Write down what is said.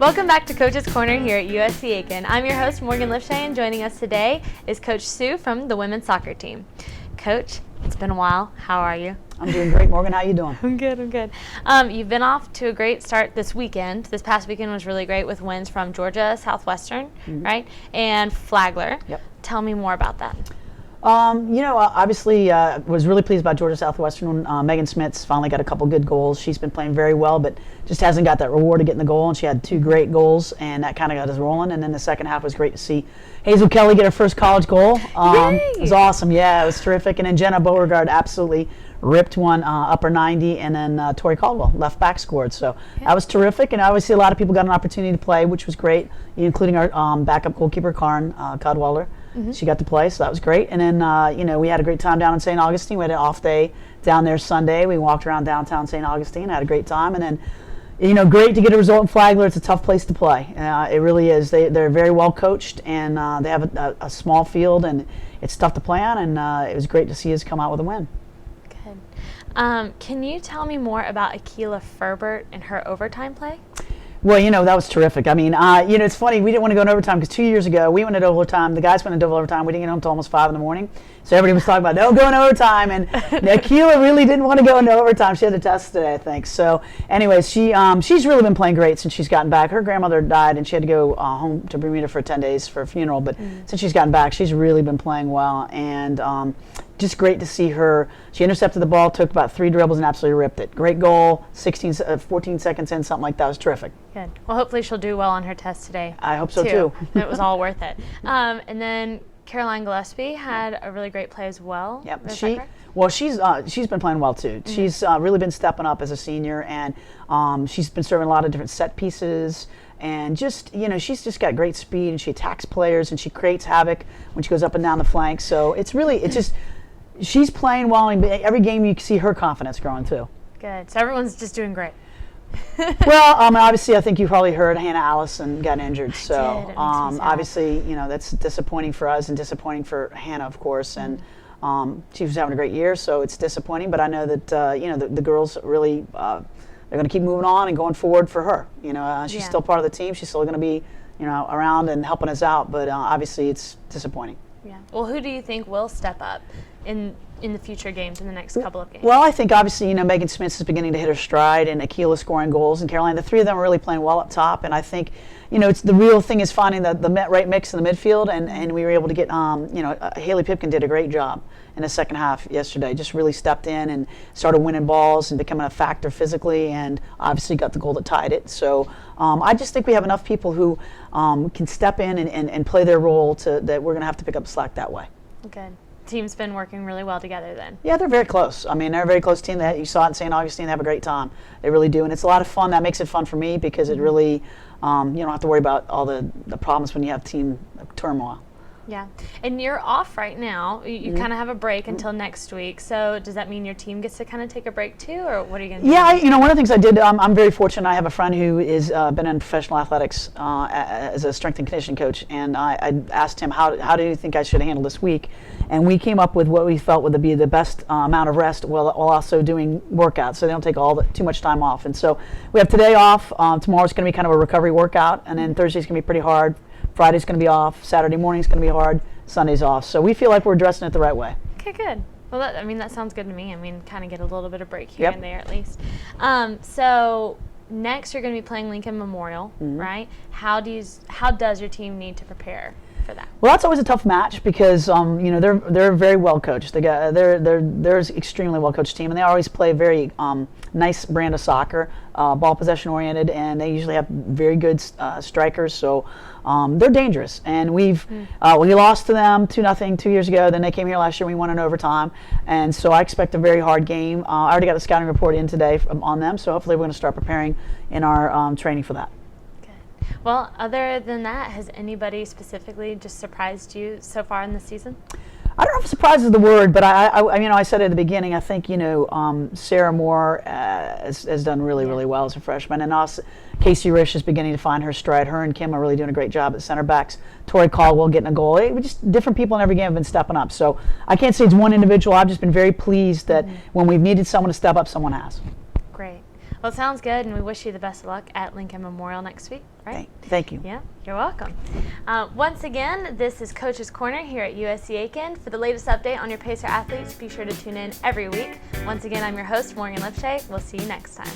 Welcome back to Coach's Corner here at USC Aiken. I'm your host, Morgan Lifchez, and joining us today is Coach Sue from the women's soccer team. Coach, it's been a while. How are you? I'm doing great, Morgan. How you doing? I'm good. You've been off to a great start this weekend. This past weekend was really great with wins from Georgia Southwestern, right? And Flagler. Yep. Tell me more about that. Obviously, was really pleased about Georgia Southwestern. Megan Smith's finally got a couple good goals. She's been playing very well, but just hasn't got that reward of getting the goal, and she had two great goals, and that kind of got us rolling. And then the second half was great to see Hazel Kelly get her first college goal. It was awesome. Yeah, it was terrific. And then Jenna Beauregard absolutely ripped one upper 90, and then Tori Caldwell, left back, scored. So that was terrific, and obviously a lot of people got an opportunity to play, which was great, including our backup goalkeeper, Karen Codwelder. She got to play, so that was great. And then, we had a great time down in St. Augustine. We had an off day down there Sunday. We walked around downtown St. Augustine, had a great time. And then, great to get a result in Flagler. It's a tough place to play. It really is. They're very well coached, and they have a small field, and it's tough to play on. And it was great to see us come out with a win. Good. Can you tell me more about Akila Ferbert and her overtime play? Well, that was terrific. I mean, it's funny. We didn't want to go into overtime because 2 years ago we went into overtime. The guys went into overtime. We didn't get home until almost 5 in the morning. So everybody was talking about, no, go into overtime. And Akila really didn't want to go into overtime. She had a test today, I think. So anyways, she's really been playing great since she's gotten back. Her grandmother died, and she had to go home to Bermuda for 10 days for a funeral. But since she's gotten back, she's really been playing well. And just great to see her. She intercepted the ball, took about 3 dribbles, and absolutely ripped it. Great goal, 14 seconds in, something like that. It was terrific. Good. Well, hopefully she'll do well on her test today. I hope so, too. It was all worth it. And then Caroline Gillespie had a really great play as well. Yep. She's been playing well, too. She's really been stepping up as a senior, and she's been serving a lot of different set pieces. And just, she's just got great speed, and she attacks players, and she creates havoc when she goes up and down the flanks. So it's just, she's playing well, and every game you can see her confidence growing, too. Good. So everyone's just doing great. Well, obviously, I think you probably heard Hannah Allison got injured. So did. obviously, that's disappointing for us and disappointing for Hannah, of course. And she was having a great year, so it's disappointing. But I know that the girls really they're going to keep moving on and going forward for her. She's still part of the team. She's still going to be around and helping us out. But obviously, it's disappointing. Yeah. Well, who do you think will step up in the future games, in the next couple of games? Well, I think obviously, Megan Smith is beginning to hit her stride, and Akila scoring goals, and Caroline. The three of them are really playing well up top, and I think, it's the real thing is finding the right mix in the midfield, and we were able to get, Haley Pipkin did a great job in the second half yesterday, just really stepped in and started winning balls and becoming a factor physically, and obviously got the goal that tied it. So I just think we have enough people who can step in and play their role that we're going to have to pick up slack that way. Good. Team's been working really well together then. Yeah, they're very close. I mean, they're a very close team. You saw it in St. Augustine. They have a great time. They really do. And it's a lot of fun. That makes it fun for me because it really, you don't have to worry about all the problems when you have team turmoil. Yeah. And you're off right now. You kind of have a break until next week. So does that mean your team gets to kind of take a break too, or what are you going to do? Yeah, one of the things I did, I'm very fortunate. I have a friend who is been in professional athletics as a strength and conditioning coach, and I asked him, how do you think I should handle this week? And we came up with what we felt would be the best amount of rest while also doing workouts, so they don't take too much time off. And so we have today off. Tomorrow's going to be kind of a recovery workout, and then Thursday's going to be pretty hard. Friday's going to be off. Saturday morning's going to be hard. Sunday's off. So we feel like we're dressing it the right way. Okay, good. Well, that sounds good to me. Kind of get a little bit of break here and there at least. So next you're going to be playing Lincoln Memorial, right? How does your team need to prepare for that? Well, that's always a tough match because they're very well coached. They're extremely well coached team, and they always play a very nice brand of soccer, ball possession oriented, and they usually have very good strikers. So they're dangerous, and we lost to them 2-0 2 years ago. Then they came here last year. We won in overtime, and so I expect a very hard game. I already got the scouting report in today on them, so hopefully we're going to start preparing in our training for that. Well, other than that, has anybody specifically just surprised you so far in the season? I don't know if surprise is the word, but I said at the beginning, I think, Sarah Moore has done really well as a freshman. And also, Casey Risch is beginning to find her stride. Her and Kim are really doing a great job at center backs. Tori Caldwell getting a goal. Just different people in every game have been stepping up. So I can't say it's one individual. I've just been very pleased that when we've needed someone to step up, someone has. Great. Well, sounds good, and we wish you the best of luck at Lincoln Memorial next week, right? Thank you. Yeah, you're welcome. Once again, this is Coach's Corner here at USC Aiken. For the latest update on your Pacer athletes, be sure to tune in every week. Once again, I'm your host, Morgan Lifchez. We'll see you next time.